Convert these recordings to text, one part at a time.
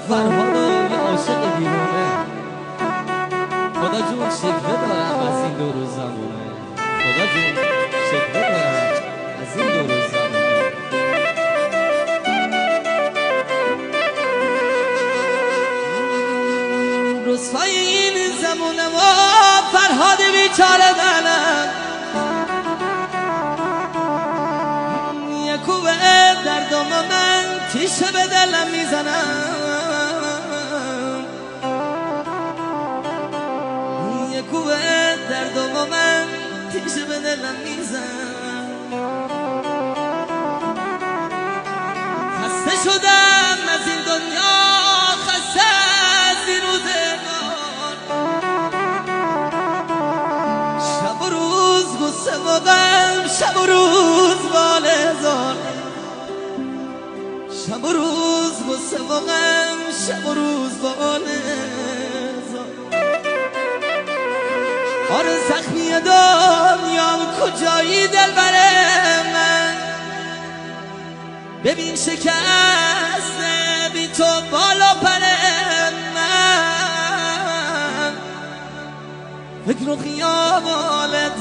فرهاد و یه عاشق دیوونه. خدا جون شکوه دارم از این دور و زمونه. خدا جون شکوه دارم از این دور و زمونه. رسوای این زمونه ما فرهاد بیچاره دلم، یه کوه دردم من تیشه به دلم میزنم، یه کوه دردم من تیشه به دلم میزنم. خسته شدم از این دنیا، خسته از این روزگار، شب و روز غصه و غم، شب و روز باله زار، شب و روز غصه و غم، شب و روز باله زار. آره زخمی دنیام کجایی دلبر من، ببین شکسته بی تو بالا پر من، فکر و خیالت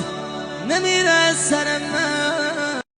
نمیره سر من.